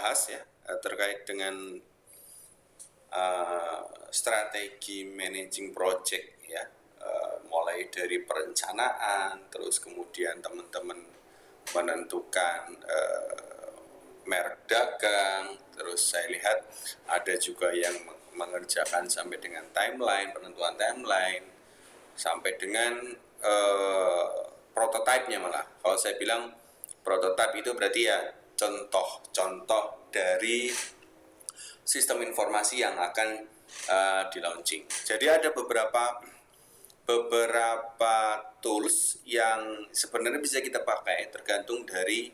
bahas ya terkait dengan strategi managing project ya, mulai dari perencanaan, terus kemudian teman-teman menentukan merek dagang, terus saya lihat ada juga yang mengerjakan sampai dengan timeline, penentuan timeline, sampai dengan prototipe-nya malah. Kalau saya bilang prototipe itu berarti ya contoh-contoh dari sistem informasi yang akan di launching. Jadi ada beberapa tools yang sebenarnya bisa kita pakai tergantung dari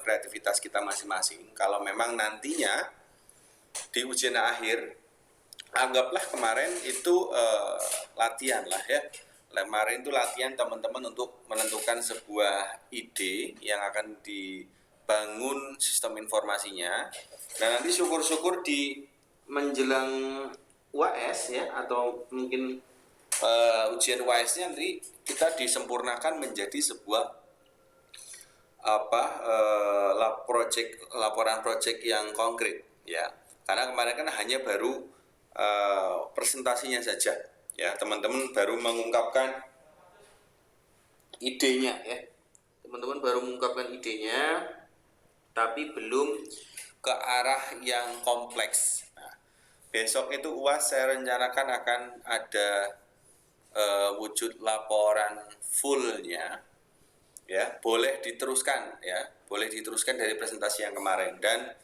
kreativitas kita masing-masing. Kalau memang nantinya di ujian akhir, anggaplah kemarin itu latihan lah ya. Kemarin itu latihan teman-teman untuk menentukan sebuah ide yang akan dibangun sistem informasinya. Nah nanti syukur-syukur di menjelang UAS ya, atau mungkin ujian UAS-nya nanti kita disempurnakan menjadi sebuah laporan project yang konkret ya. Karena kemarin kan hanya baru presentasinya saja ya, teman-teman baru mengungkapkan idenya ya, tapi belum ke arah yang kompleks. Nah, besok itu UAS saya rencanakan akan ada wujud laporan fullnya ya, boleh diteruskan dari presentasi yang kemarin, dan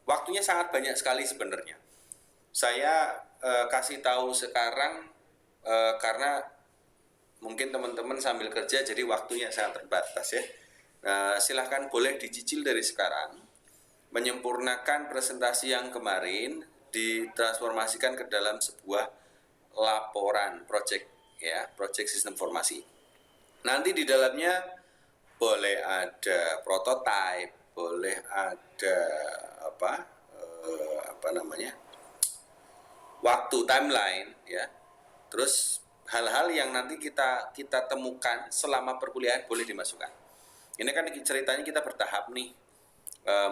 waktunya sangat banyak sekali sebenarnya. Saya kasih tahu sekarang karena mungkin teman-teman sambil kerja jadi waktunya sangat terbatas ya. Silahkan boleh dicicil dari sekarang, menyempurnakan presentasi yang kemarin, ditransformasikan ke dalam sebuah laporan project ya, project sistem informasi. Nanti di dalamnya boleh ada prototype, boleh ada waktu timeline ya. Terus hal-hal yang nanti kita temukan selama perkuliahan boleh dimasukkan. Ini kan ceritanya kita bertahap nih,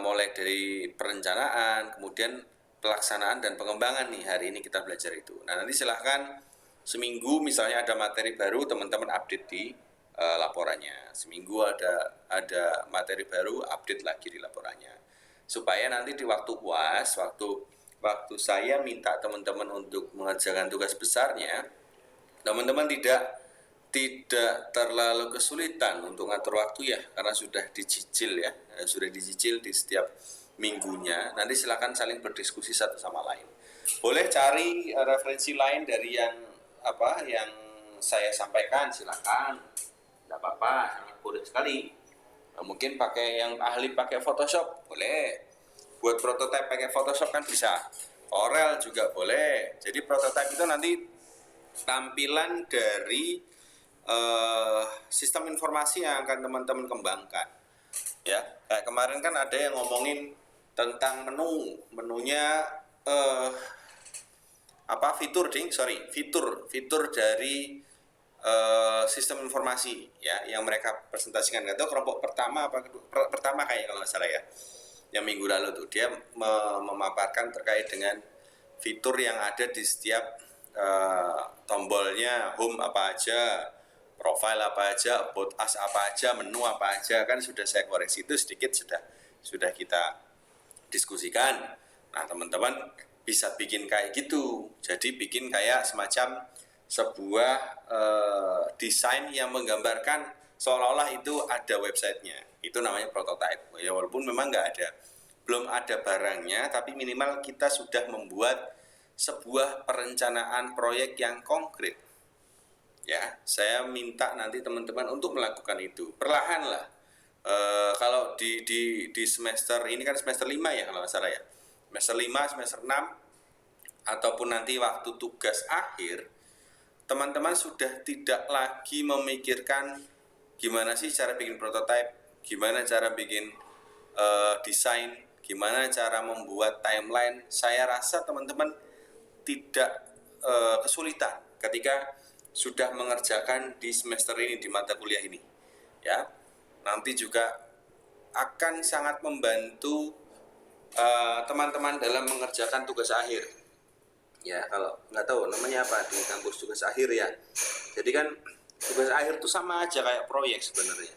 mulai dari perencanaan, kemudian pelaksanaan dan pengembangan nih. Hari ini kita belajar itu. Nah nanti silahkan seminggu misalnya ada materi baru, teman-teman update di laporannya. Seminggu ada materi baru, update lagi di laporannya. Supaya nanti di waktu UAS, waktu saya minta teman-teman untuk mengerjakan tugas besarnya, teman-teman tidak terlalu kesulitan untuk ngatur waktu ya, karena sudah dicicil di setiap minggunya. Nanti silakan saling berdiskusi satu sama lain. Boleh cari referensi lain dari yang saya sampaikan, silakan, tidak apa-apa, sangat boleh sekali. Mungkin pakai yang ahli pakai Photoshop boleh, buat prototipe pakai Photoshop kan bisa, Corel juga boleh. Jadi prototipe itu nanti tampilan dari sistem informasi yang akan teman-teman kembangkan ya. Kayak kemarin kan ada yang ngomongin tentang menunya fitur dari sistem informasi ya, yang mereka presentasikan. Nggak tahu kelompok pertama kayak kalau nggak salah ya, yang minggu lalu tuh dia memaparkan terkait dengan fitur yang ada di setiap tombolnya, home apa aja, profile apa aja, about us apa aja, menu apa aja, kan sudah saya koreksi itu sedikit, sudah kita diskusikan. Nah teman-teman bisa bikin kayak gitu, jadi bikin kayak semacam sebuah desain yang menggambarkan seolah-olah itu ada websitenya. Itu namanya prototype ya, walaupun memang belum ada barangnya, tapi minimal kita sudah membuat sebuah perencanaan proyek yang konkret ya. Saya minta nanti teman-teman untuk melakukan itu perlahan lah. Kalau di semester ini kan semester 5 ya kalau nggak salah ya, semester 5, semester 6, ataupun nanti waktu tugas akhir, teman-teman sudah tidak lagi memikirkan gimana sih cara bikin prototype, gimana cara bikin desain, gimana cara membuat timeline. Saya rasa teman-teman tidak kesulitan ketika sudah mengerjakan di semester ini, di mata kuliah ini ya. Nanti juga akan sangat membantu teman-teman dalam mengerjakan tugas akhir. Ya, kalau nggak tahu namanya apa di kampus, tugas akhir ya. Jadi kan tugas akhir itu sama aja kayak proyek sebenarnya.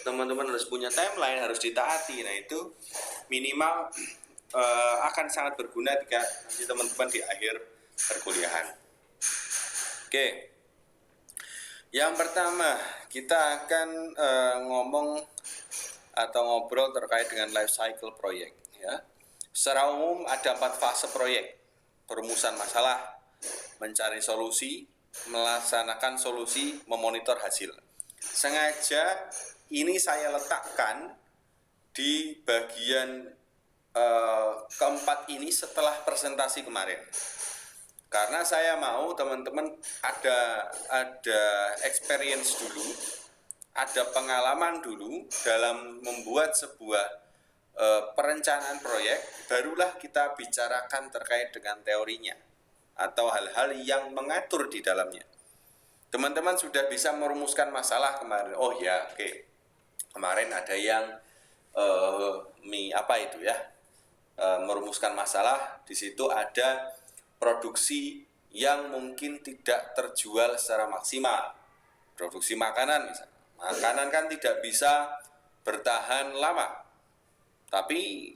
Teman-teman harus punya timeline, harus ditaati. Nah itu minimal akan sangat berguna jika nanti teman-teman di akhir perkuliahan. Oke, yang pertama kita akan ngomong atau ngobrol terkait dengan life cycle proyek. Ya, secara umum ada 4 fase proyek: perumusan masalah, mencari solusi, melaksanakan solusi, memonitor hasil. Sengaja ini saya letakkan di bagian keempat ini setelah presentasi kemarin, karena saya mau teman-teman ada experience dulu, ada pengalaman dulu dalam membuat sebuah perencanaan proyek, barulah kita bicarakan terkait dengan teorinya atau hal-hal yang mengatur di dalamnya. Teman-teman sudah bisa merumuskan masalah kemarin. Oh ya, oke. Kemarin ada yang merumuskan masalah. Di situ ada produksi yang mungkin tidak terjual secara maksimal. Produksi makanan misalnya. Makanan kan tidak bisa bertahan lama, tapi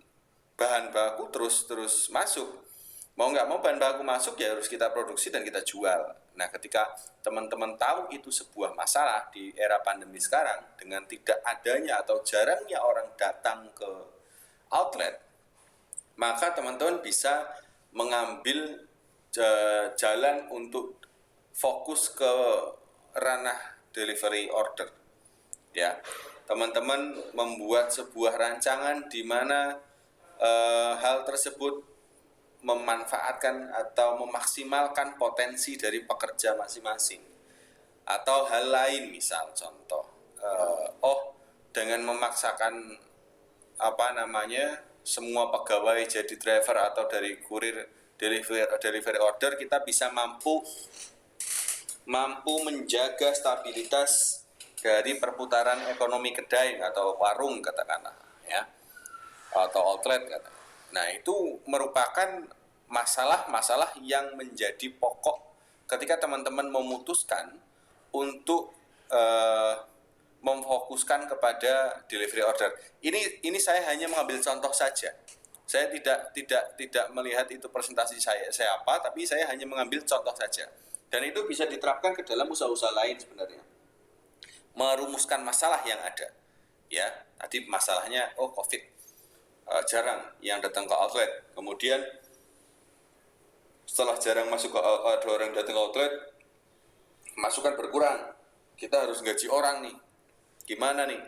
bahan baku terus masuk. Mau nggak mau bahan baku masuk ya harus kita produksi dan kita jual. Nah, ketika teman-teman tahu itu sebuah masalah di era pandemi sekarang, dengan tidak adanya atau jarangnya orang datang ke outlet, maka teman-teman bisa mengambil jalan untuk fokus ke ranah delivery order. Ya, teman-teman membuat sebuah rancangan di mana hal tersebut memanfaatkan atau memaksimalkan potensi dari pekerja masing-masing, atau hal lain, misal contoh dengan memaksakan semua pegawai jadi driver atau dari kurir delivery order, kita bisa mampu menjaga stabilitas dari perputaran ekonomi kedai atau warung katakanlah ya, atau outlet katakanlah. Nah, itu merupakan masalah-masalah yang menjadi pokok ketika teman-teman memutuskan untuk memfokuskan kepada delivery order. Ini saya hanya mengambil contoh saja. Saya tidak melihat itu presentasi saya apa, tapi saya hanya mengambil contoh saja. Dan itu bisa diterapkan ke dalam usaha-usaha lain sebenarnya. Merumuskan masalah yang ada. Ya, tadi masalahnya COVID. Jarang yang datang ke outlet. Kemudian setelah jarang ada orang datang ke outlet, masukan berkurang. Kita harus gaji orang nih. Gimana nih?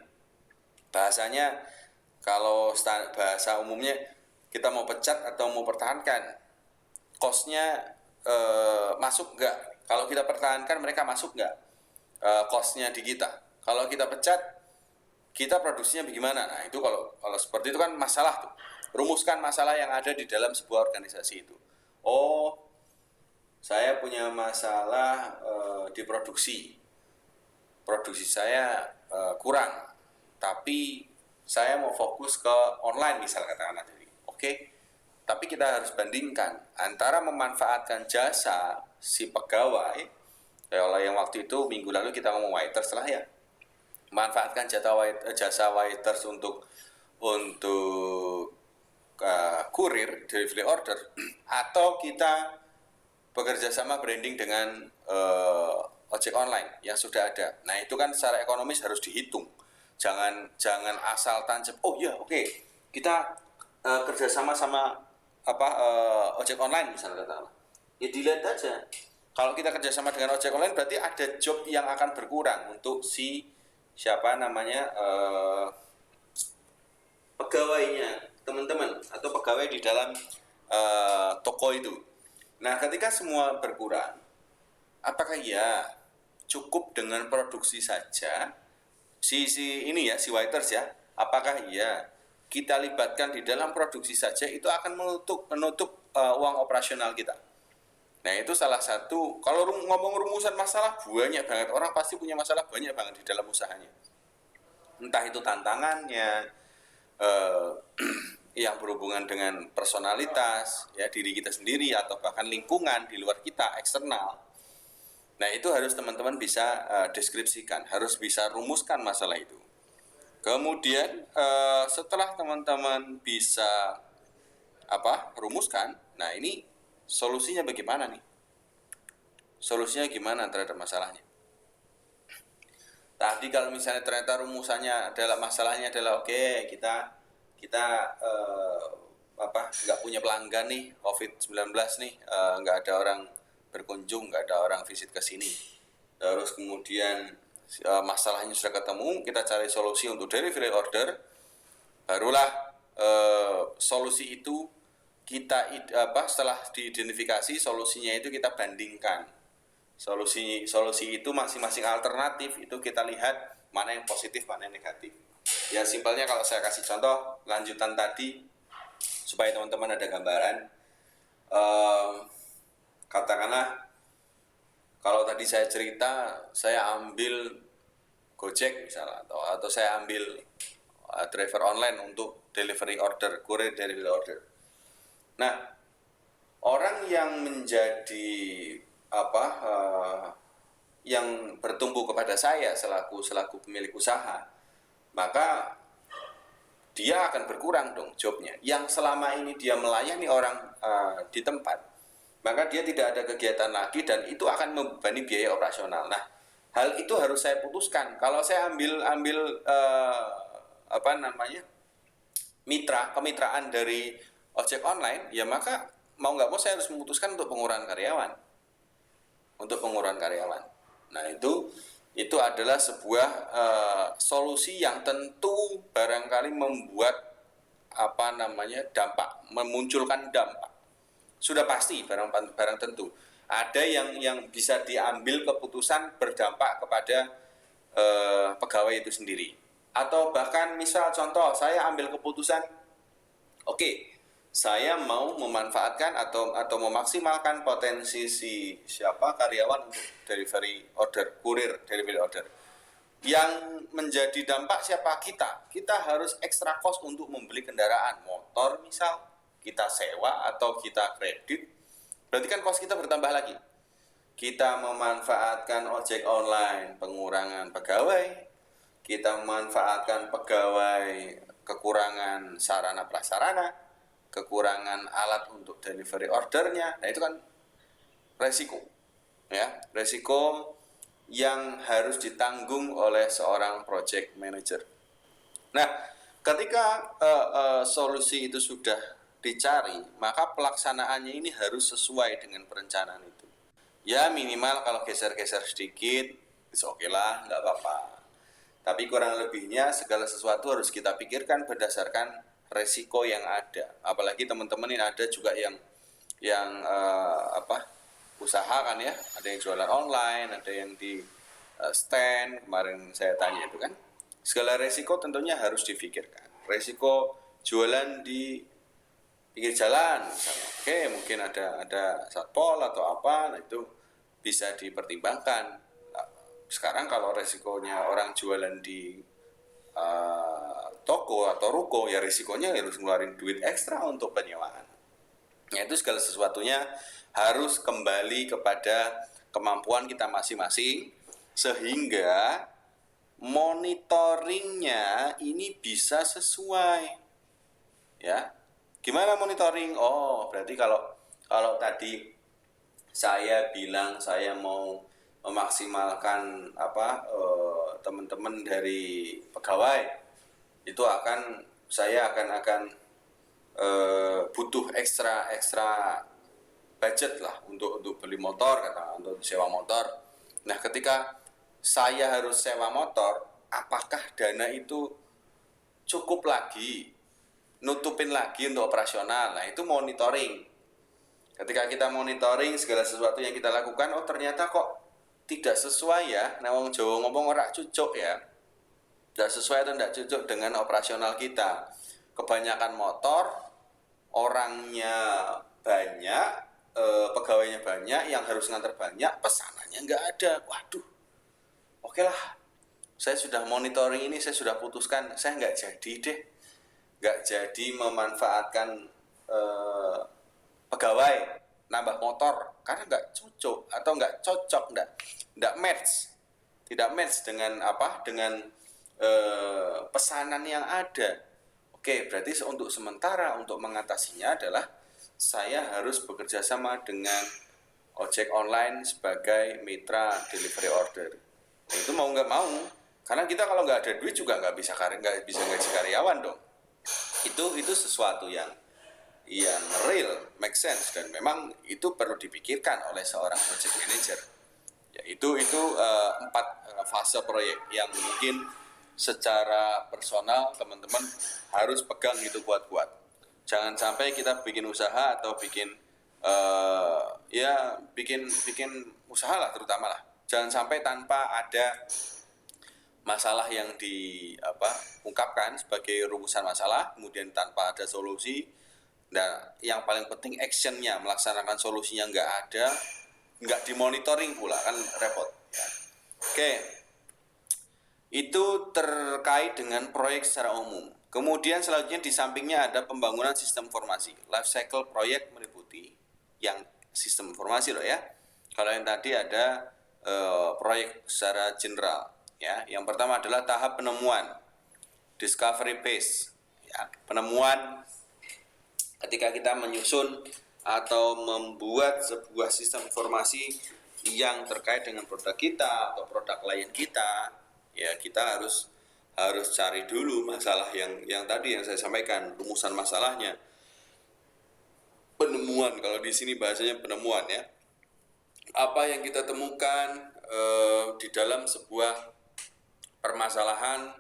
Bahasanya, kalau bahasa umumnya, kita mau pecat atau mau pertahankan. Cost-nya masuk nggak? Kalau kita pertahankan, mereka masuk nggak? Cost-nya di kita. Kalau kita pecat, kita produksinya bagaimana? Nah, itu kalau seperti itu kan masalah tuh. Rumuskan masalah yang ada di dalam sebuah organisasi itu. Oh, saya punya masalah di produksi. Produksi saya kurang, tapi saya mau fokus ke online misal katakanlah. Oke. Tapi kita harus bandingkan antara memanfaatkan jasa si pegawai, kalau yang waktu itu minggu lalu kita ngomong waiters lah ya. Manfaatkan jasa waiters untuk kurir delivery order, atau kita bekerja sama branding dengan ojek online yang sudah ada. Nah, itu kan secara ekonomis harus dihitung. Jangan asal tancap. Oh ya, oke. Kita kerjasama sama ojek online misalnya katakanlah. Ya dilihat aja. Kalau kita kerjasama dengan ojek online berarti ada job yang akan berkurang untuk si pegawainya, teman-teman, atau pegawai di dalam toko itu. Nah, ketika semua berkurang, apakah ya cukup dengan produksi saja si waiters ya? Apakah ya kita libatkan di dalam produksi saja itu akan menutup uang operasional kita? Nah, itu salah satu. Kalau ngomong rumusan masalah, banyak banget orang pasti punya masalah banyak banget di dalam usahanya. entah itu tantangannya, eh, yang berhubungan dengan personalitas, ya diri kita sendiri atau bahkan lingkungan di luar kita, eksternal. Nah itu harus teman-teman bisa deskripsikan, harus bisa rumuskan masalah itu. Kemudian setelah teman-teman bisa rumuskan, nah ini solusinya bagaimana nih? Solusinya gimana terhadap masalahnya? Tadi kalau misalnya ternyata rumusannya adalah masalahnya adalah oke, kita kita nggak punya pelanggan nih COVID-19 nih, nggak ada orang berkunjung, nggak ada orang visit ke sini. Terus kemudian masalahnya sudah ketemu, kita cari solusi untuk delivery order, barulah solusi itu kita setelah diidentifikasi solusinya itu kita bandingkan. Solusi itu masing-masing alternatif itu kita lihat mana yang positif, mana yang negatif. Ya simpelnya kalau saya kasih contoh lanjutan tadi supaya teman-teman ada gambaran. Katakanlah kalau tadi saya cerita saya ambil Gojek misalnya atau saya ambil driver online untuk delivery order, kurir delivery order. Nah, orang yang menjadi yang bertumbuh kepada saya selaku pemilik usaha, maka dia akan berkurang dong jobnya. Yang selama ini dia melayani orang di tempat, maka dia tidak ada kegiatan lagi dan itu akan membebani biaya operasional. Nah, hal itu harus saya putuskan. Kalau saya ambil kemitraan dari ojek online, ya maka mau nggak mau saya harus memutuskan untuk pengurangan karyawan. Nah itu adalah sebuah solusi yang tentu barangkali membuat dampak, memunculkan dampak. Sudah pasti barang tentu. Ada yang bisa diambil keputusan berdampak kepada pegawai itu sendiri. Atau bahkan misal contoh saya ambil keputusan, oke, saya mau memanfaatkan atau memaksimalkan potensi karyawan untuk delivery order, kurir delivery order. Yang menjadi dampak siapa? Kita harus ekstra cost untuk membeli kendaraan, motor misal, kita sewa atau kita kredit. Berarti kan cost kita bertambah lagi. Kita memanfaatkan ojek online, pengurangan pegawai. Kita memanfaatkan pegawai, kekurangan sarana prasarana, kekurangan alat untuk delivery ordernya. Nah itu kan resiko, ya, resiko yang harus ditanggung oleh seorang project manager. Nah, ketika solusi itu sudah dicari, maka pelaksanaannya ini harus sesuai dengan perencanaan itu. Ya minimal kalau geser-geser sedikit, oke lah, nggak apa-apa. Tapi kurang lebihnya segala sesuatu harus kita pikirkan berdasarkan resiko yang ada. Apalagi teman-teman ini ada juga yang usaha kan ya, ada yang jualan online, ada yang di stand, kemarin saya tanya itu kan. Segala resiko tentunya harus difikirkan. Resiko jualan di pinggir jalan misalnya, oke mungkin ada satpol atau apa, nah itu bisa dipertimbangkan. Sekarang kalau resikonya orang jualan di toko atau ruko, ya risikonya harus ngeluarin duit ekstra untuk penyewaan. Ya itu segala sesuatunya harus kembali kepada kemampuan kita masing-masing sehingga monitoringnya ini bisa sesuai. Ya, gimana monitoring? Oh, berarti kalau tadi saya bilang saya mau memaksimalkan teman-teman dari pegawai itu saya akan butuh ekstra budget lah untuk beli motor, untuk sewa motor. Nah ketika saya harus sewa motor, apakah dana itu cukup lagi nutupin lagi untuk operasional? Nah itu monitoring. Ketika kita monitoring segala sesuatu yang kita lakukan, oh ternyata kok tidak sesuai ya. Nah wong Jawa ngomong ora cucuk ya. Tidak sesuai atau tidak cocok dengan operasional kita. Kebanyakan motor, orangnya banyak, pegawainya banyak, yang harus nganter banyak, pesanannya nggak ada. Waduh, oke lah. saya sudah monitoring ini, saya sudah putuskan, saya nggak jadi deh, nggak jadi memanfaatkan eh, pegawai nambah motor karena nggak cocok atau nggak cocok, nggak match, tidak match dengan apa, dengan pesanan yang ada. Oke, berarti untuk sementara untuk mengatasinya adalah saya harus bekerja sama dengan ojek online sebagai mitra delivery order. Nah, itu mau nggak mau, karena kita kalau nggak ada duit juga nggak bisa gaji karyawan dong. Itu sesuatu yang real, make sense, dan memang itu perlu dipikirkan oleh seorang project manager. Ya, itu 4 fase proyek yang mungkin secara personal teman-teman harus pegang itu kuat-kuat. Jangan sampai kita bikin usaha atau bikin bikin usaha lah, terutama lah. Jangan sampai tanpa ada masalah yang diungkapkan sebagai rumusan masalah, kemudian tanpa ada solusi. Nah, yang paling penting actionnya, melaksanakan solusinya nggak ada, nggak dimonitoring pula, kan repot. Ya. Oke, itu terkait dengan proyek secara umum. Kemudian selanjutnya di sampingnya ada pembangunan sistem informasi. Life cycle proyek meliputi yang sistem informasi loh ya. Kalau yang tadi ada proyek secara general. Ya, yang pertama adalah tahap penemuan, discovery phase. Ya, penemuan ketika kita menyusun atau membuat sebuah sistem informasi yang terkait dengan produk kita atau produk klien kita, ya kita harus cari dulu masalah yang tadi yang saya sampaikan, rumusan masalahnya. Penemuan, kalau di sini bahasanya penemuan ya. Apa yang kita temukan di dalam sebuah permasalahan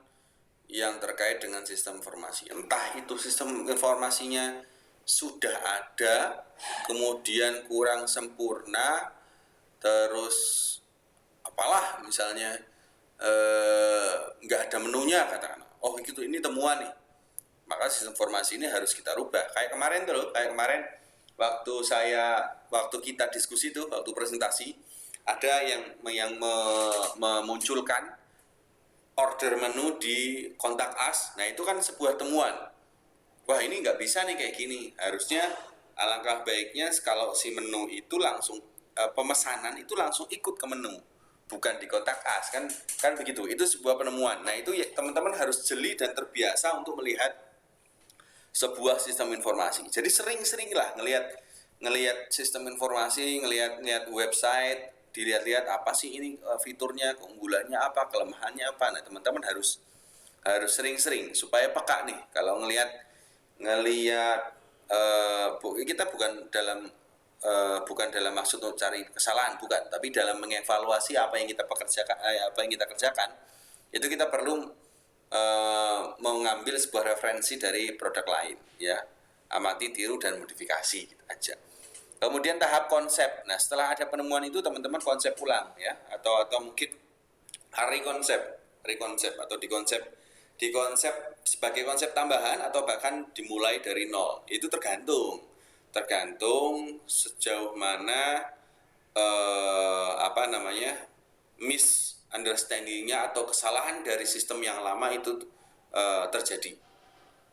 yang terkait dengan sistem informasi. Entah itu sistem informasinya sudah ada, kemudian kurang sempurna, terus apalah misalnya nggak ada menunya katakan. Oh gitu, ini temuan nih. Maka sistem informasi ini harus kita rubah. Kayak kemarin waktu kita diskusi tuh, waktu presentasi, ada yang memunculkan order menu di kontak us. Nah itu kan sebuah temuan. Wah ini nggak bisa nih kayak gini. Harusnya alangkah baiknya kalau si menu itu langsung pemesanan itu langsung ikut ke menu, bukan di kontak us, kan begitu. Itu sebuah penemuan. Nah itu ya, teman-teman harus jeli dan terbiasa untuk melihat sebuah sistem informasi. Jadi sering-seringlah ngelihat sistem informasi, ngelihat website, dilihat-lihat apa sih ini fiturnya, keunggulannya apa, kelemahannya apa. Nah teman-teman harus sering-sering supaya peka nih kalau ngelihat kita bukan dalam maksud untuk cari kesalahan, bukan, tapi dalam mengevaluasi apa yang kita kerjakan, itu kita perlu mengambil sebuah referensi dari produk lain ya, amati, tiru, dan modifikasi gitu aja. Kemudian tahap konsep. Nah setelah ada penemuan itu teman-teman konsep ulang ya, atau mungkin rekonsep atau dikonsep sebagai konsep tambahan atau bahkan dimulai dari nol. Itu tergantung sejauh mana misunderstandingnya atau kesalahan dari sistem yang lama itu terjadi.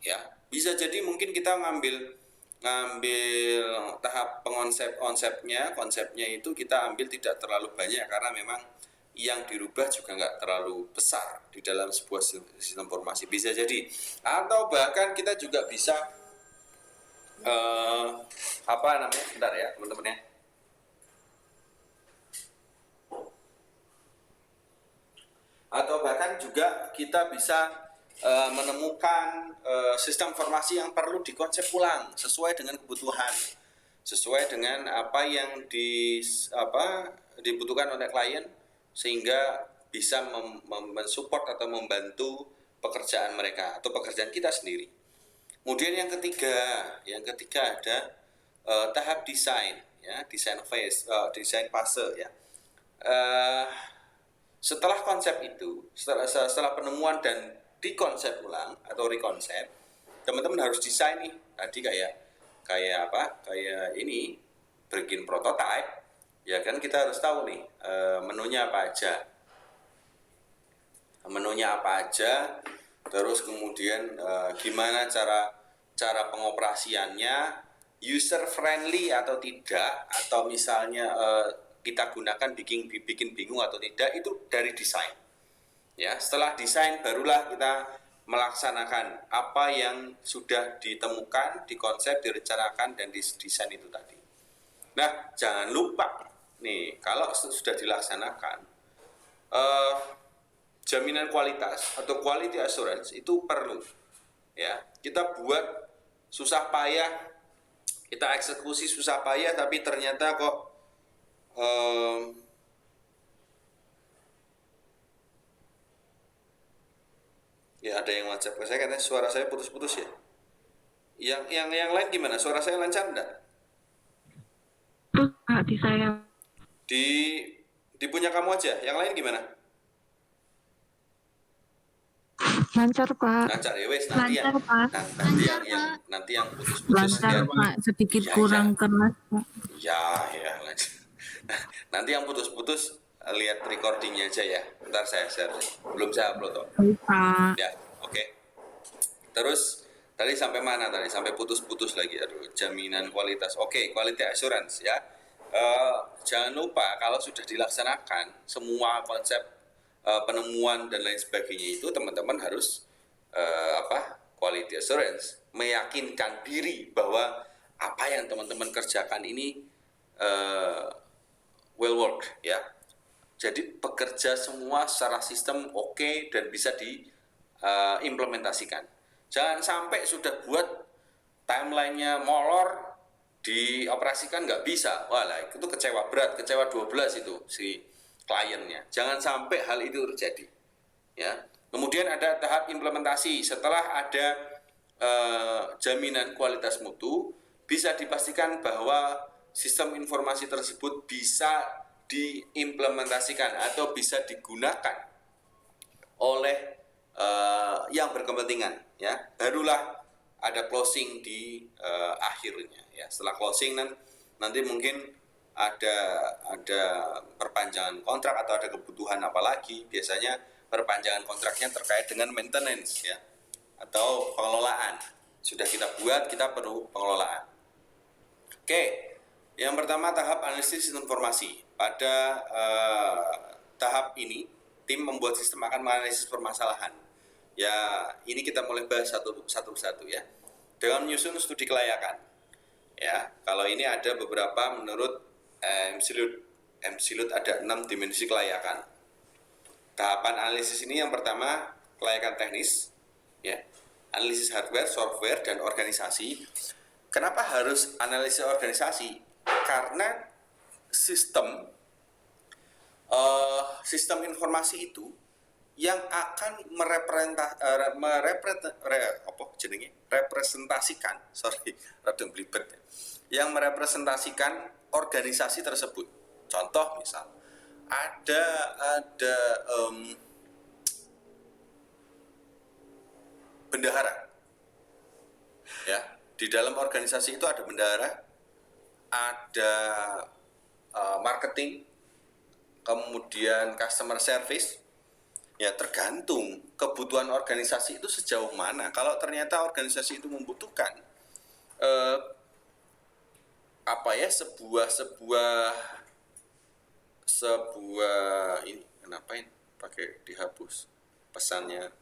Ya, bisa jadi mungkin kita ngambil tahap konsepnya itu kita ambil tidak terlalu banyak karena memang yang dirubah juga nggak terlalu besar di dalam sebuah sistem informasi, bisa jadi. Atau bahkan kita juga bisa bentar ya teman-teman ya. Atau bahkan juga kita bisa menemukan sistem informasi yang perlu dikonsep ulang sesuai dengan kebutuhan, sesuai dengan apa yang dibutuhkan oleh klien, sehingga bisa mensupport atau membantu pekerjaan mereka atau pekerjaan kita sendiri. Kemudian yang ketiga ada tahap desain ya, desain fase ya. Setelah konsep itu, setelah penemuan dan dikonsep ulang atau rekonsep, teman-teman harus desain nih. Tadi kayak ini bikin prototype, ya kan kita harus tahu nih menunya apa aja. menunya apa aja, terus kemudian gimana cara pengoperasiannya, user friendly atau tidak, atau misalnya kita gunakan bikin bingung atau tidak, itu dari desain. Ya, setelah desain barulah kita melaksanakan apa yang sudah ditemukan, dikonsep, direncanakan dan didesain itu tadi. Nah, jangan lupa nih, kalau sudah dilaksanakan, eh, jaminan kualitas atau quality assurance itu perlu. Ya, kita buat susah payah, kita eksekusi susah payah, tapi ternyata kok ya ada yang WhatsApp ke saya katanya suara saya putus-putus ya. Yang lain gimana? Suara saya lancar enggak? Di saya. Di punya kamu aja. Yang lain gimana? Lancar, Pak. Lancar ya wes nanti Lancar, ya. Pak. Nanti yang putus-putus Lancar, Pak. Sedikit kurang keras, Pak. Ya, lancar. Nanti yang putus-putus lihat recordingnya aja ya. Ntar saya share. Belum saya upload kok. Pak. Ya, oke. Terus tadi sampai mana tadi? Sampai putus-putus lagi. Aduh, jaminan kualitas. Oke, quality assurance ya. Jangan lupa kalau sudah dilaksanakan semua konsep penemuan dan lain sebagainya itu teman-teman harus quality assurance, meyakinkan diri bahwa apa yang teman-teman kerjakan ini will work ya. Jadi bekerja semua secara sistem oke dan bisa diimplementasikan. Jangan sampai sudah buat timelinenya molor, dioperasikan nggak bisa. Walah, itu kecewa berat, kecewa 12 itu si kliennya. Jangan sampai hal itu terjadi. Ya. Kemudian ada tahap implementasi. Setelah ada jaminan kualitas mutu, bisa dipastikan bahwa sistem informasi tersebut bisa diimplementasikan atau bisa digunakan oleh yang berkepentingan ya. Barulah ada closing di akhirnya ya. Setelah closing nanti mungkin ada perpanjangan kontrak atau ada kebutuhan apa lagi. Biasanya perpanjangan kontraknya terkait dengan maintenance ya atau pengelolaan. Sudah kita buat, kita perlu pengelolaan. Oke, yang pertama tahap analisis informasi. Pada tahap ini, tim membuat sistem akan menganalisis permasalahan. Ya, ini kita mulai bahas satu-satu ya. Dengan menyusun studi kelayakan. Ya, kalau ini ada beberapa menurut MSILUT ada 6 dimensi kelayakan. Tahapan analisis ini yang pertama kelayakan teknis, ya, analisis hardware, software, dan organisasi. Kenapa harus analisis organisasi? Karena sistem informasi itu yang akan merepresentasikan, yang merepresentasikan organisasi tersebut. Contoh misal ada bendahara, ya, di dalam organisasi itu ada bendahara, ada marketing, kemudian customer service. Ya tergantung kebutuhan organisasi itu sejauh mana. Kalau ternyata organisasi itu membutuhkan sebuah ini, kenapa ini pakai dihapus pesannya?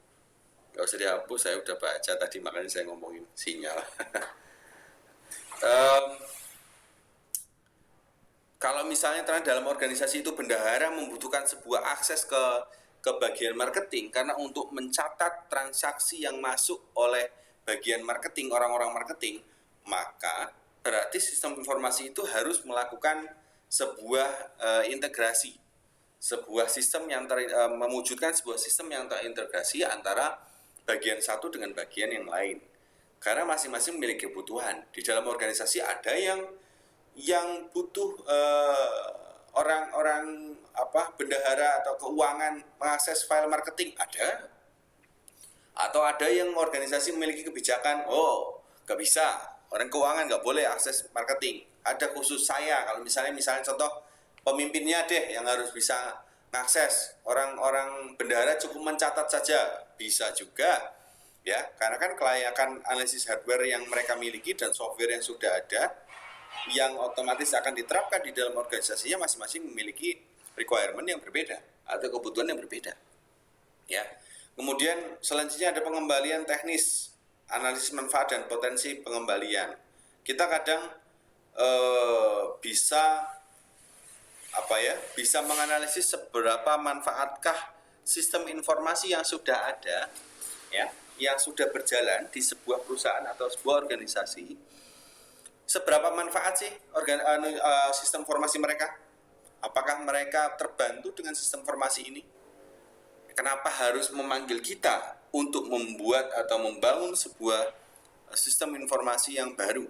Gak usah dihapus, saya udah baca tadi, makanya saya ngomongin sinyal. Kalau misalnya dalam organisasi itu bendahara membutuhkan sebuah akses ke bagian marketing, karena untuk mencatat transaksi yang masuk oleh bagian marketing, orang-orang marketing, maka berarti sistem informasi itu harus melakukan sebuah integrasi, sebuah sistem yang memwujudkan sebuah sistem yang terintegrasi antara bagian satu dengan bagian yang lain, karena masing-masing memiliki kebutuhan. Di dalam organisasi ada yang butuh orang-orang bendahara atau keuangan mengakses file marketing, ada. Atau ada yang organisasi memiliki kebijakan, gak bisa, orang keuangan gak boleh akses marketing, ada khusus saya. Kalau misalnya contoh pemimpinnya deh yang harus bisa mengakses. Orang-orang bendahara cukup mencatat saja, bisa juga ya, karena kan kelayakan analisis hardware yang mereka miliki dan software yang sudah ada yang otomatis akan diterapkan di dalam organisasinya masing-masing memiliki requirement yang berbeda atau kebutuhan yang berbeda ya. Kemudian selanjutnya ada pengembalian teknis, analisis manfaat dan potensi pengembalian. Kita kadang bisa menganalisis seberapa manfaatkah sistem informasi yang sudah ada ya, yang sudah berjalan di sebuah perusahaan atau sebuah organisasi. Seberapa manfaat sih sistem informasi mereka? Apakah mereka terbantu dengan sistem informasi ini? Kenapa harus memanggil kita untuk membuat atau membangun sebuah sistem informasi yang baru?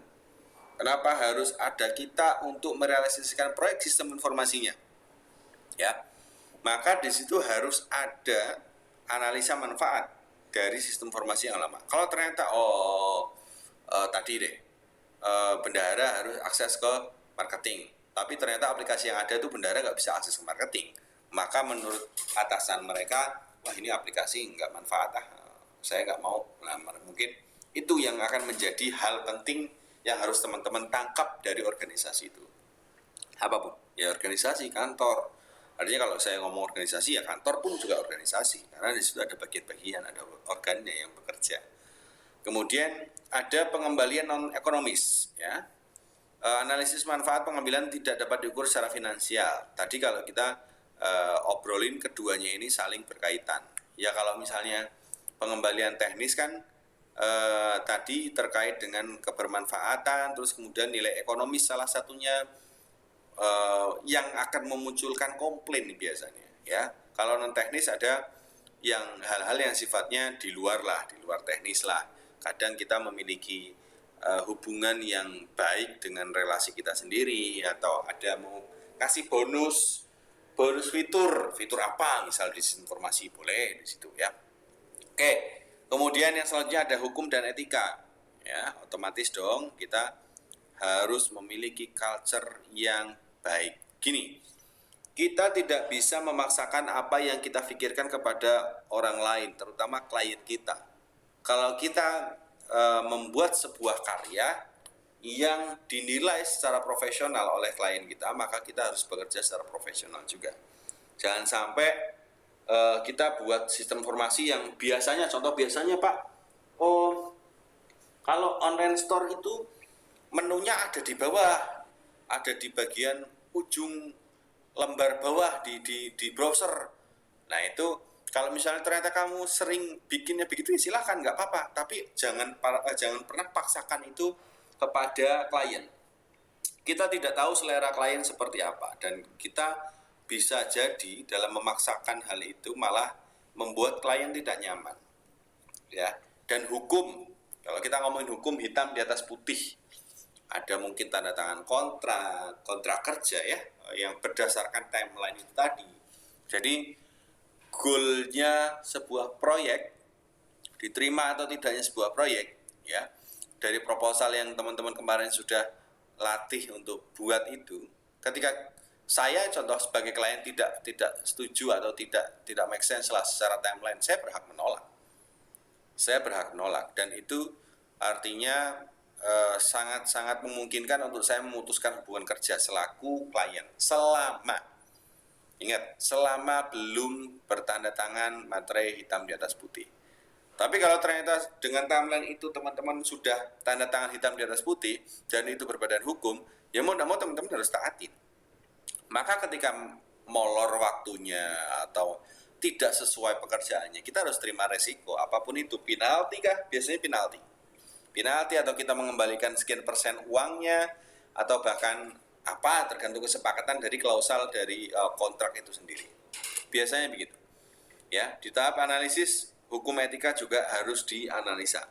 Kenapa harus ada kita untuk merealisasikan proyek sistem informasinya? Ya, maka di situ harus ada analisa manfaat dari sistem informasi yang lama. Kalau ternyata tadi deh bendahara harus akses ke marketing, tapi ternyata aplikasi yang ada itu bendahara nggak bisa akses ke marketing, maka menurut atasan mereka, wah ini aplikasi nggak manfaat, saya nggak mau. Nah, mungkin itu yang akan menjadi hal penting yang harus teman-teman tangkap dari organisasi itu. Apapun, ya organisasi, kantor. Artinya kalau saya ngomong organisasi, ya kantor pun juga organisasi, karena di situ ada bagian-bagian, ada organnya yang bekerja. Kemudian ada pengembalian non-ekonomis, ya. Analisis manfaat pengambilan tidak dapat diukur secara finansial. Tadi kalau kita obrolin keduanya ini saling berkaitan. Ya kalau misalnya pengembalian teknis kan tadi terkait dengan kebermanfaatan, terus kemudian nilai ekonomis salah satunya yang akan memunculkan komplain biasanya. Ya kalau non teknis ada yang hal-hal yang sifatnya di luar teknis lah. Kadang kita memiliki hubungan yang baik dengan relasi kita sendiri, atau ada mau kasih bonus fitur apa misal di informasi boleh di situ ya. Oke, kemudian yang selanjutnya ada hukum dan etika ya, otomatis dong kita harus memiliki culture yang baik. Gini, kita tidak bisa memaksakan apa yang kita pikirkan kepada orang lain, terutama klien kita. Kalau kita membuat sebuah karya yang dinilai secara profesional oleh klien kita, maka kita harus bekerja secara profesional juga. Jangan sampai kita buat sistem informasi yang biasanya, contoh biasanya Pak, kalau online store itu menunya ada di bawah, ada di bagian ujung lembar bawah di browser. Nah itu kalau misalnya ternyata kamu sering bikinnya begitu, silahkan, nggak apa-apa. Tapi jangan pernah paksakan itu kepada klien. Kita tidak tahu selera klien seperti apa, dan kita bisa jadi dalam memaksakan hal itu malah membuat klien tidak nyaman. Ya, dan hukum. Kalau kita ngomongin hukum, hitam di atas putih. Ada mungkin tanda tangan kontrak kerja ya, yang berdasarkan timeline itu tadi. Jadi goalnya sebuah proyek, diterima atau tidaknya sebuah proyek ya, dari proposal yang teman-teman kemarin sudah latih untuk buat itu, ketika saya contoh sebagai klien tidak setuju atau tidak make sense lah secara timeline, saya berhak menolak, dan itu artinya sangat-sangat memungkinkan untuk saya memutuskan hubungan kerja selaku klien selama belum bertanda tangan materai hitam di atas putih. Tapi kalau ternyata dengan timeline itu teman-teman sudah tanda tangan hitam di atas putih dan itu berbadan hukum, ya mau tidak mau teman-teman harus taatin. Maka ketika molor waktunya atau tidak sesuai pekerjaannya, kita harus terima resiko. Apapun itu, penalti kah? Biasanya penalti atau kita mengembalikan sekian persen uangnya, atau bahkan tergantung kesepakatan dari klausal dari kontrak itu sendiri. Biasanya begitu. Ya, di tahap analisis, hukum etika juga harus dianalisa.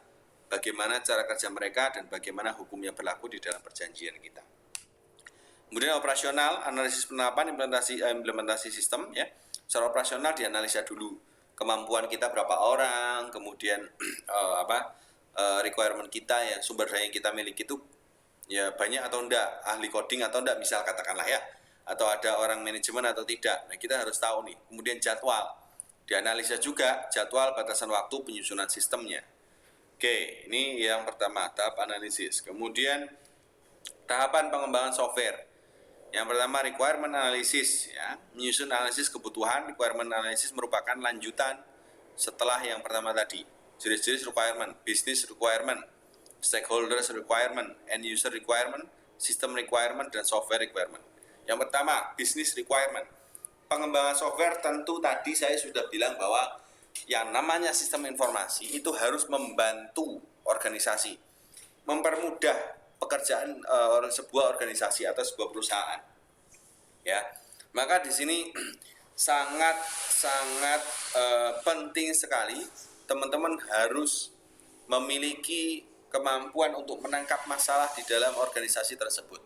Bagaimana cara kerja mereka dan bagaimana hukum yang berlaku di dalam perjanjian kita. Kemudian operasional, analisis penerapan implementasi sistem ya. Secara operasional dianalisa dulu. Kemampuan kita berapa orang, kemudian requirement kita ya, sumber daya yang kita miliki itu ya banyak atau enggak, ahli coding atau enggak, misal katakanlah ya, atau ada orang manajemen atau tidak. Nah, kita harus tahu nih. Kemudian jadwal, dianalisa juga jadwal, batasan waktu, penyusunan sistemnya. Oke, ini yang pertama, tahap analisis. Kemudian tahapan pengembangan software. Yang pertama requirement analysis, ya, menyusun analisis kebutuhan. Requirement analysis merupakan lanjutan setelah yang pertama tadi. Jenis-jenis requirement, business requirement, stakeholders requirement, end user requirement, system requirement, dan software requirement. Yang pertama, business requirement. Pengembangan software tentu tadi saya sudah bilang bahwa yang namanya sistem informasi itu harus membantu organisasi, mempermudah pekerjaan sebuah organisasi atau sebuah perusahaan. Ya, maka di sini sangat penting sekali teman-teman harus memiliki kemampuan untuk menangkap masalah di dalam organisasi tersebut.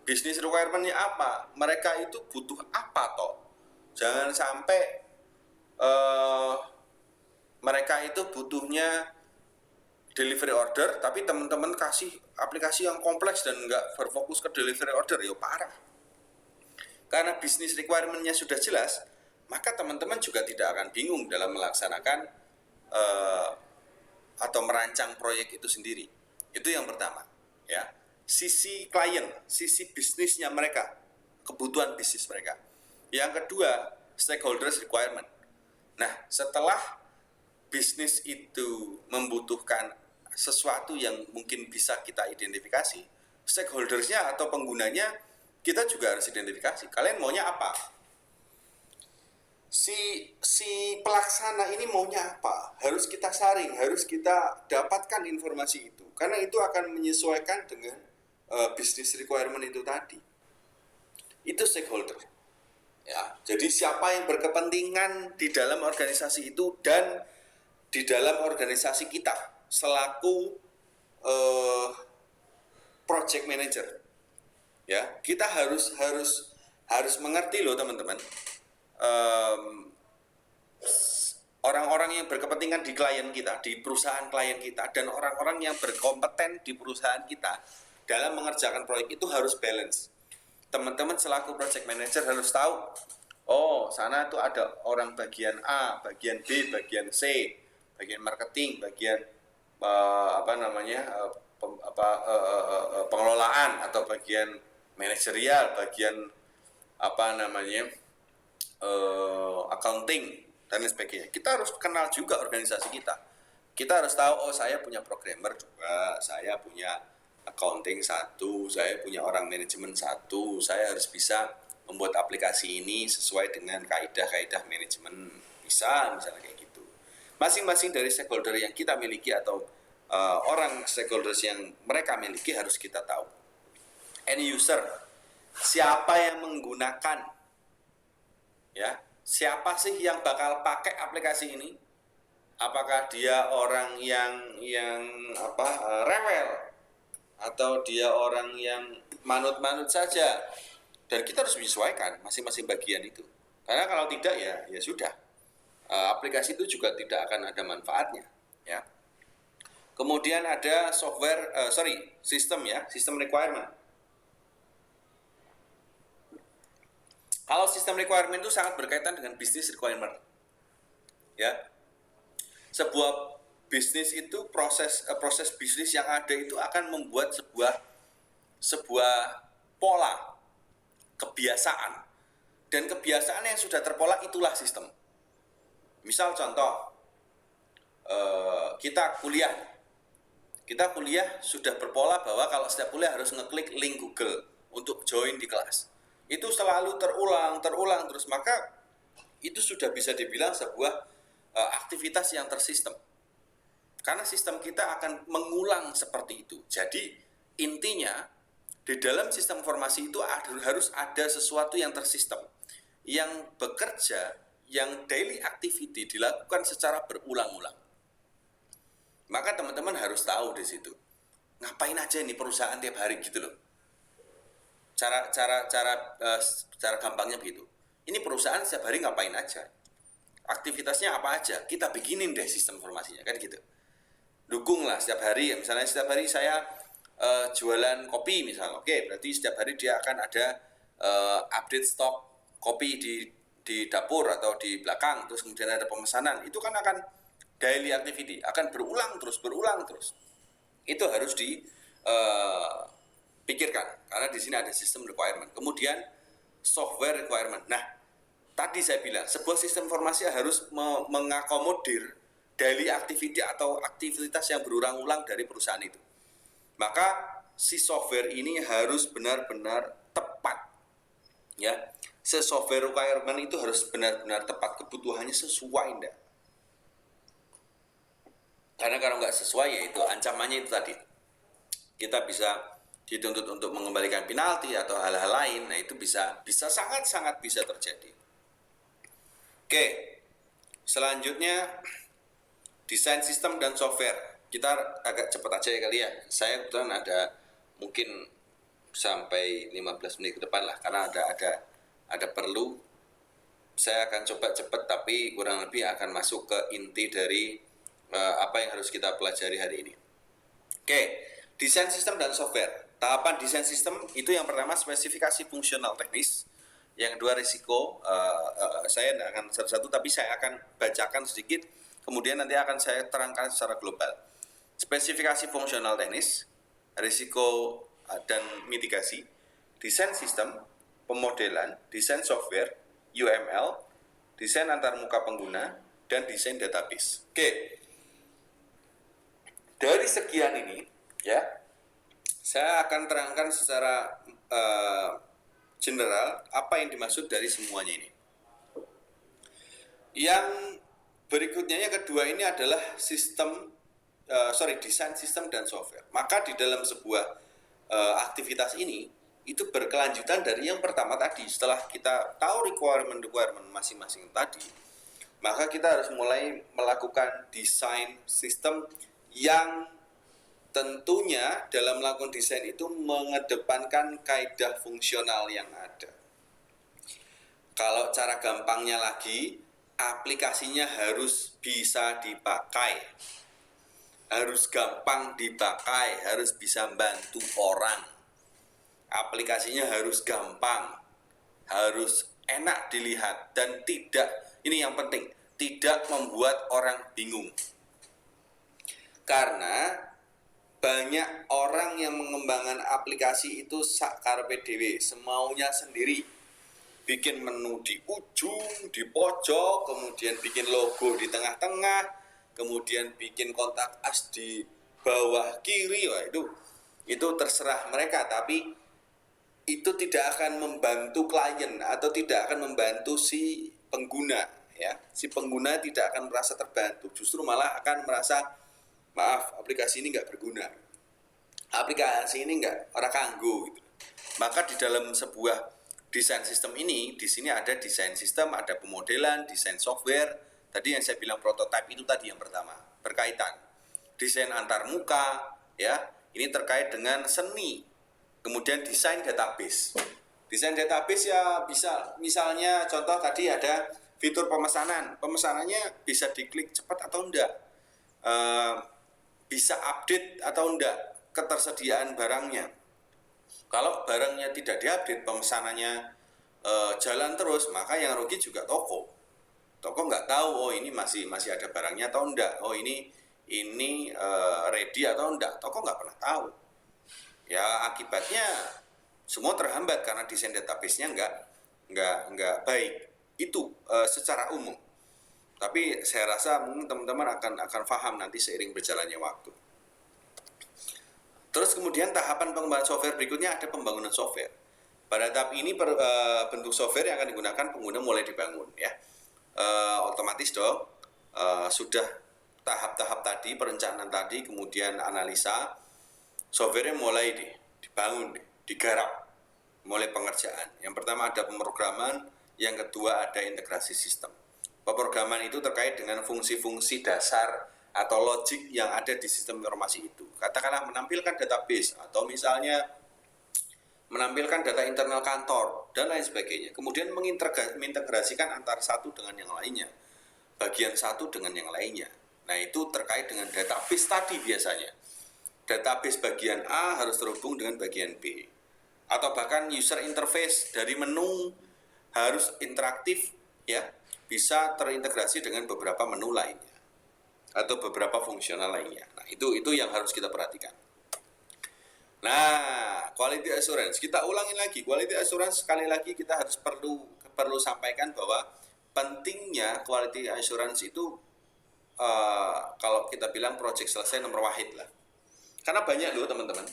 Bisnis requirement-nya apa? Mereka itu butuh apa toh? Jangan sampai mereka itu butuhnya delivery order, tapi teman-teman kasih aplikasi yang kompleks dan nggak berfokus ke delivery order, ya parah. Karena bisnis requirement-nya sudah jelas, maka teman-teman juga tidak akan bingung dalam melaksanakan atau merancang proyek itu sendiri. Itu yang pertama, ya. Sisi klien, sisi bisnisnya mereka, kebutuhan bisnis mereka. Yang kedua, stakeholders requirement. Nah, setelah bisnis itu membutuhkan sesuatu yang mungkin bisa kita identifikasi, stakeholdersnya atau penggunanya kita juga harus identifikasi. Kalian maunya apa? Si pelaksana ini maunya apa? Harus kita saring, harus kita dapatkan informasi itu, karena itu akan menyesuaikan dengan bisnis requirement itu tadi. Itu stakeholder. Ya, jadi siapa yang berkepentingan di dalam organisasi itu dan di dalam organisasi kita selaku project manager. Ya, kita harus mengerti loh teman-teman. Orang-orang yang berkepentingan di klien kita, di perusahaan klien kita, dan orang-orang yang berkompeten di perusahaan kita dalam mengerjakan proyek itu harus balance. Teman-teman selaku project manager harus tahu, oh sana itu ada orang bagian A, bagian B, bagian C, bagian marketing, bagian pengelolaan atau bagian manajerial, bagian accounting dan sebagainya. Kita harus kenal juga organisasi kita. Kita harus tahu, oh saya punya programmer 2, saya punya accounting 1, saya punya orang manajemen 1, saya harus bisa membuat aplikasi ini sesuai dengan kaidah-kaidah manajemen, misalnya kayak gitu. Masing-masing dari stakeholder yang kita miliki atau orang stakeholders yang mereka miliki harus kita tahu. End user, siapa yang menggunakan, ya, siapa sih yang bakal pakai aplikasi ini? Apakah dia orang yang rewel, atau dia orang yang manut-manut saja? Dan kita harus menyesuaikan masing-masing bagian itu. Karena kalau tidak ya sudah, aplikasi itu juga tidak akan ada manfaatnya, ya. Kemudian ada sistem, ya, sistem requirement. Kalau sistem requirement itu sangat berkaitan dengan business requirement, ya. Sebuah bisnis itu proses bisnis yang ada itu akan membuat sebuah pola kebiasaan, dan kebiasaan yang sudah terpola itulah sistem. Misal contoh, kita kuliah sudah berpola bahwa kalau setiap kuliah harus ngeklik link Google untuk join di kelas. Itu selalu terulang terus, maka itu sudah bisa dibilang sebuah aktivitas yang tersistem. Karena sistem kita akan mengulang seperti itu. Jadi intinya di dalam sistem informasi itu harus ada sesuatu yang tersistem, yang bekerja, yang daily activity dilakukan secara berulang-ulang. Maka teman-teman harus tahu di situ, ngapain aja nih perusahaan tiap hari gitu loh. Cara gampangnya begitu. Ini perusahaan setiap hari ngapain aja? Aktivitasnya apa aja? Kita bikinin deh sistem informasinya, kan gitu. Dukunglah setiap hari, misalnya setiap hari saya jualan kopi misalnya. Oke, berarti setiap hari dia akan ada update stok kopi di dapur atau di belakang, terus kemudian ada pemesanan, itu kan akan daily activity, akan berulang terus. Itu harus dipikirkan karena di sini ada sistem requirement. Kemudian software requirement. Nah, tadi saya bilang sebuah sistem informasi harus mengakomodir daily activity atau aktivitas yang berulang-ulang dari perusahaan itu. Maka si software ini harus benar-benar tepat. Ya, software requirement itu harus benar-benar tepat, kebutuhannya sesuai enggak. Karena kalau nggak sesuai ya itu ancamannya itu tadi. Kita bisa dituntut untuk mengembalikan penalti atau hal-hal lain. Nah, itu bisa sangat-sangat bisa terjadi. Oke. Selanjutnya desain sistem dan software. Kita agak cepat aja ya kali ya. Saya kebetulan ada mungkin sampai 15 menit ke depan lah karena ada perlu. Saya akan coba cepat tapi kurang lebih akan masuk ke inti dari apa yang harus kita pelajari hari ini. Oke, desain sistem dan software. Tahapan desain sistem itu yang pertama spesifikasi fungsional teknis, yang kedua risiko. Saya tidak akan satu-satu tapi saya akan bacakan sedikit, kemudian nanti akan saya terangkan secara global. Spesifikasi fungsional teknis, risiko dan mitigasi, desain sistem, pemodelan, desain software, UML, desain antarmuka pengguna, dan desain database. Oke. Dari sekian ini, ya, saya akan terangkan secara general apa yang dimaksud dari semuanya ini. Yang berikutnya, yang kedua ini adalah desain sistem dan software. Maka di dalam sebuah aktivitas ini, itu berkelanjutan dari yang pertama tadi. Setelah kita tahu requirement masing-masing tadi, maka kita harus mulai melakukan desain sistem yang tentunya dalam melakukan desain itu mengedepankan kaidah fungsional yang ada. Kalau cara gampangnya lagi, aplikasinya harus bisa dipakai, harus gampang dipakai, harus bisa bantu orang. Aplikasinya harus gampang, harus enak dilihat, dan ini yang penting, tidak membuat orang bingung. Karena banyak orang yang mengembangkan aplikasi itu sak karepe dhewe, semaunya sendiri. Bikin menu di ujung, di pojok, kemudian bikin logo di tengah-tengah, kemudian bikin kontak us di bawah kiri. Wah, itu terserah mereka, tapi itu tidak akan membantu klien atau tidak akan membantu si pengguna, ya. Si pengguna tidak akan merasa terbantu, justru malah akan merasa, maaf, aplikasi ini nggak berguna, aplikasi ini nggak orang kanggo gitu. Maka di dalam sebuah desain sistem ini, di sini ada desain sistem, ada pemodelan, desain software. Tadi yang saya bilang prototipe itu tadi yang pertama, berkaitan. Desain antarmuka, ya, ini terkait dengan seni. Kemudian desain database. Desain database ya bisa, misalnya contoh tadi ada fitur pemesanan. Pemesanannya bisa diklik cepat atau enggak. Bisa update atau enggak ketersediaan barangnya. Kalau barangnya tidak diupdate, pemesanannya jalan terus, maka yang rugi juga toko. Toko nggak tahu, oh ini masih ada barangnya atau enggak, oh ini ready atau enggak, toko nggak pernah tahu. Ya akibatnya semua terhambat karena desain database-nya nggak baik. Itu secara umum. Tapi saya rasa mungkin teman-teman akan paham nanti seiring berjalannya waktu. Terus kemudian tahapan pengembangan software berikutnya ada pembangunan software. Pada tahap ini bentuk software yang akan digunakan pengguna mulai dibangun, ya. Otomatis dong, sudah tahap-tahap tadi, perencanaan tadi, kemudian analisa, software-nya mulai dibangun, digarap, mulai pengerjaan. Yang pertama ada pemrograman, yang kedua ada integrasi sistem. Pemrograman itu terkait dengan fungsi-fungsi dasar atau logik yang ada di sistem informasi itu. Katakanlah menampilkan database atau misalnya menampilkan data internal kantor dan lain sebagainya. Kemudian mengintegrasikan antara satu dengan yang lainnya, bagian satu dengan yang lainnya. Nah, itu terkait dengan database tadi biasanya. Database bagian A harus terhubung dengan bagian B. atau bahkan user interface dari menu harus interaktif, ya, bisa terintegrasi dengan beberapa menu lainnya atau beberapa fungsional lainnya. Nah, itu yang harus kita perhatikan. Nah, quality assurance kita ulangi lagi. Quality assurance sekali lagi kita harus perlu sampaikan bahwa pentingnya quality assurance itu kalau kita bilang project selesai nomor wahid lah. Karena banyak loh teman-teman.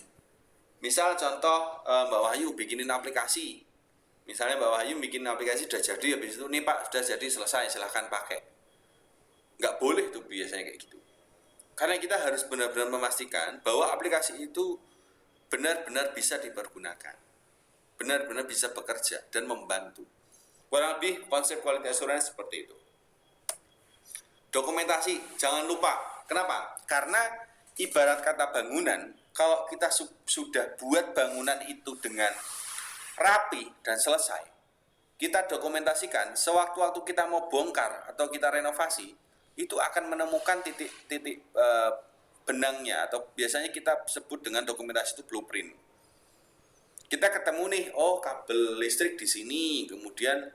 Misal contoh Mbak Wahyu bikinin aplikasi. Misalnya Mbak Wahyu bikin aplikasi sudah jadi, habis itu nih Pak sudah jadi selesai, silahkan pakai. Nggak boleh tuh biasanya kayak gitu. Karena kita harus benar-benar memastikan bahwa aplikasi itu benar-benar bisa dipergunakan, benar-benar bisa bekerja dan membantu. Kurang lebih konsep quality assurance seperti itu. Dokumentasi jangan lupa. Kenapa? Karena ibarat kata bangunan, kalau kita sudah buat bangunan itu dengan rapi dan selesai, kita dokumentasikan, sewaktu-waktu kita mau bongkar atau kita renovasi, itu akan menemukan titik-titik benangnya, atau biasanya kita sebut dengan dokumentasi itu blueprint. Kita ketemu nih, oh kabel listrik di sini, kemudian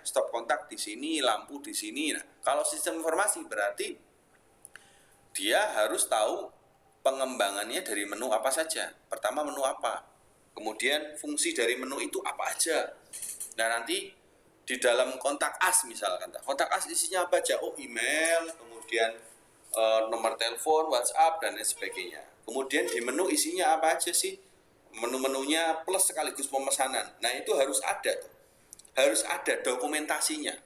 stop kontak di sini, lampu di sini. Nah, kalau sistem informasi berarti dia harus tahu pengembangannya dari menu apa saja. Pertama menu apa, kemudian fungsi dari menu itu apa aja. Nah, nanti di dalam kontak as misalkan, kontak as isinya apa aja? Oh, email, kemudian nomor telepon, WhatsApp, dan lain sebagainya. Kemudian di menu isinya apa aja sih? Menu-menunya plus sekaligus pemesanan. Nah, itu harus ada tuh. Harus ada dokumentasinya.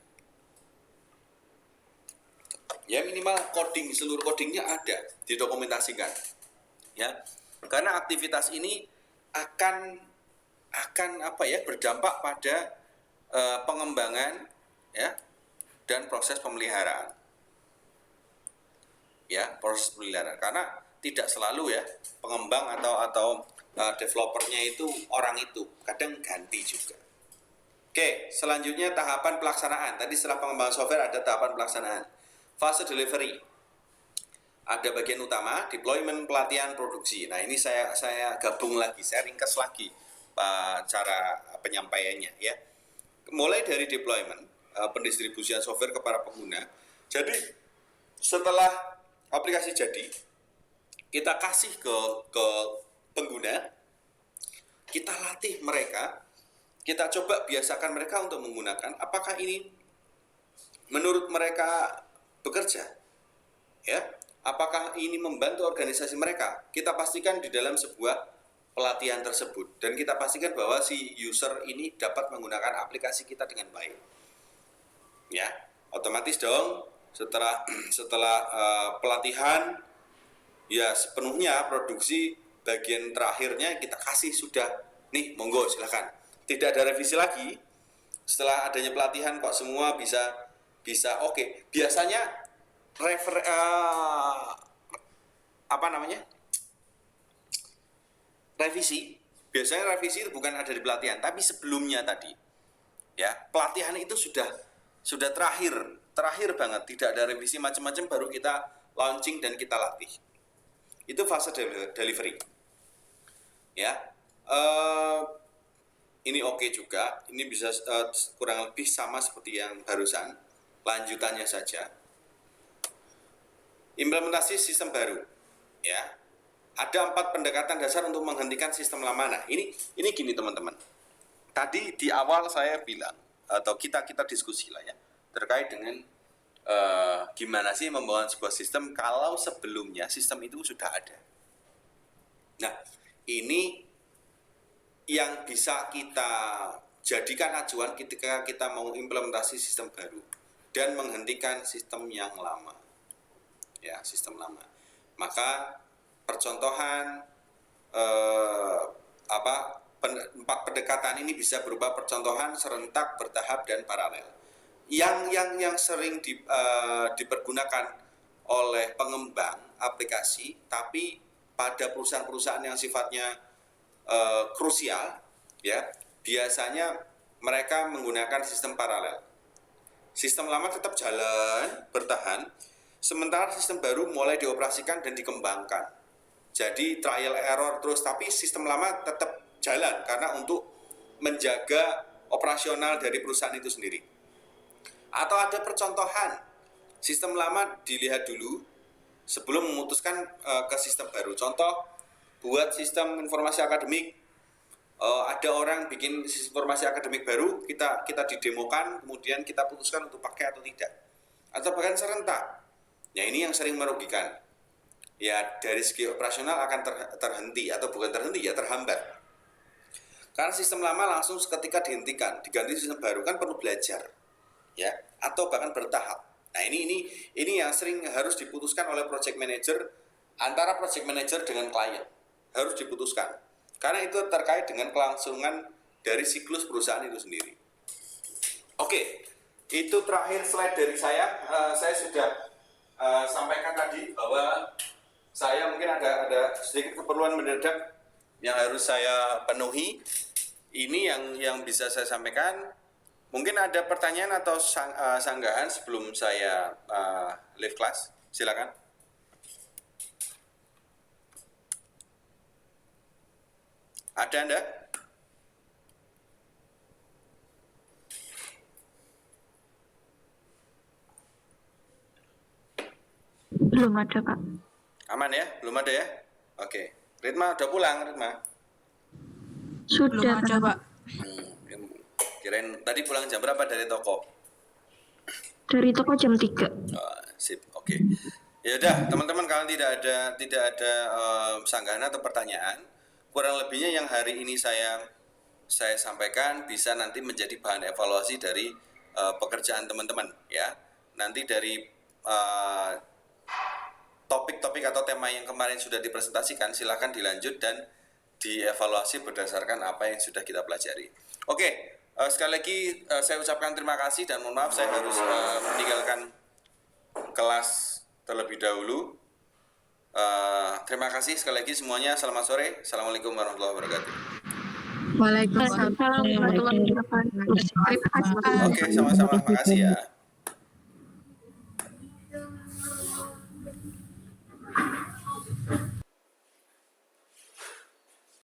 Ya, minimal coding, seluruh codingnya ada, didokumentasikan. Ya. Karena aktivitas ini akan berdampak pada pengembangan, ya, dan proses pemeliharaan. Ya, proses pemeliharaan. Karena tidak selalu ya pengembang atau developernya itu orang itu, kadang ganti juga. Oke, selanjutnya tahapan pelaksanaan. Tadi setelah pengembangan software ada tahapan pelaksanaan. Fase delivery. Ada bagian utama, deployment, pelatihan, produksi. Nah, ini saya gabung lagi, saya ringkas lagi cara penyampaiannya ya. Mulai dari deployment, pendistribusian software kepada pengguna. Jadi setelah aplikasi jadi, kita kasih ke pengguna, kita latih mereka, kita coba biasakan mereka untuk menggunakan. Apakah ini menurut mereka bekerja? Ya, apakah ini membantu organisasi mereka? Kita pastikan di dalam sebuah pelatihan tersebut, dan kita pastikan bahwa si user ini dapat menggunakan aplikasi kita dengan baik. Ya, otomatis dong setelah pelatihan, ya sepenuhnya produksi bagian terakhirnya kita kasih sudah, nih monggo silakan. Tidak ada revisi lagi. Setelah adanya pelatihan kok semua bisa oke. Biasanya revisi itu bukan ada di pelatihan, tapi sebelumnya tadi. Ya, pelatihan itu sudah terakhir banget, tidak ada revisi macam-macam, baru kita launching dan kita latih. Itu fase delivery. Ya, ini oke juga. Ini bisa kurang lebih sama seperti yang barusan. Lanjutannya saja. Implementasi sistem baru. Ya, ada 4 pendekatan dasar untuk menghentikan sistem lama. Nah, ini gini teman-teman. Tadi di awal saya bilang atau kita diskusi lah ya terkait dengan gimana sih membangun sebuah sistem kalau sebelumnya sistem itu sudah ada. Nah, ini yang bisa kita jadikan acuan ketika kita mau implementasi sistem baru dan menghentikan sistem yang lama. Ya, sistem lama. Maka percontohan 4 pendekatan ini bisa berupa percontohan serentak, bertahap, dan paralel. Yang sering dipergunakan oleh pengembang aplikasi, tapi pada perusahaan-perusahaan yang sifatnya krusial, ya biasanya mereka menggunakan sistem paralel. Sistem lama tetap jalan, bertahan, sementara sistem baru mulai dioperasikan dan dikembangkan. Jadi trial error terus, tapi sistem lama tetap jalan karena untuk menjaga operasional dari perusahaan itu sendiri. Atau ada percontohan, sistem lama dilihat dulu sebelum memutuskan ke sistem baru. Contoh, buat sistem informasi akademik, ada orang bikin informasi akademik baru, kita didemokan, kemudian kita putuskan untuk pakai atau tidak. Atau bahkan serentak. Ya ini yang sering merugikan. Ya dari segi operasional akan terhenti, atau bukan terhenti ya, terhambat. Karena sistem lama langsung seketika dihentikan, diganti sistem baru, kan perlu belajar. Ya, atau bahkan bertahap. Nah, ini yang sering harus diputuskan oleh project manager, antara project manager dengan klien. Harus diputuskan. Karena itu terkait dengan kelangsungan dari siklus perusahaan itu sendiri. Oke, itu terakhir slide dari saya. Saya sudah sampaikan tadi bahwa saya mungkin ada sedikit keperluan mendadak yang harus saya penuhi. Ini yang bisa saya sampaikan. Mungkin ada pertanyaan atau sanggahan sebelum saya leave class. Silakan. Ada Anda? Belum ada, Pak. Aman ya? Belum ada ya? Oke. Ritma udah pulang, Ritma? Sudah, Belum ada, Pak. Kirain tadi pulang jam berapa dari toko? Dari toko jam 3. Sip, oke. Ya udah, teman-teman, kalau tidak ada sanggahan atau pertanyaan, kurang lebihnya yang hari ini saya sampaikan bisa nanti menjadi bahan evaluasi dari pekerjaan teman-teman ya. Nanti dari topik-topik atau tema yang kemarin sudah dipresentasikan, silakan dilanjut dan dievaluasi berdasarkan apa yang sudah kita pelajari. Oke, sekali lagi saya ucapkan terima kasih dan mohon maaf saya harus meninggalkan kelas terlebih dahulu. Terima kasih sekali lagi semuanya. Selamat sore. Assalamualaikum warahmatullahi wabarakatuh. Waalaikumsalam. Assalamualaikum warahmatullahi wabarakatuh. Oke, sama-sama. Makasih ya.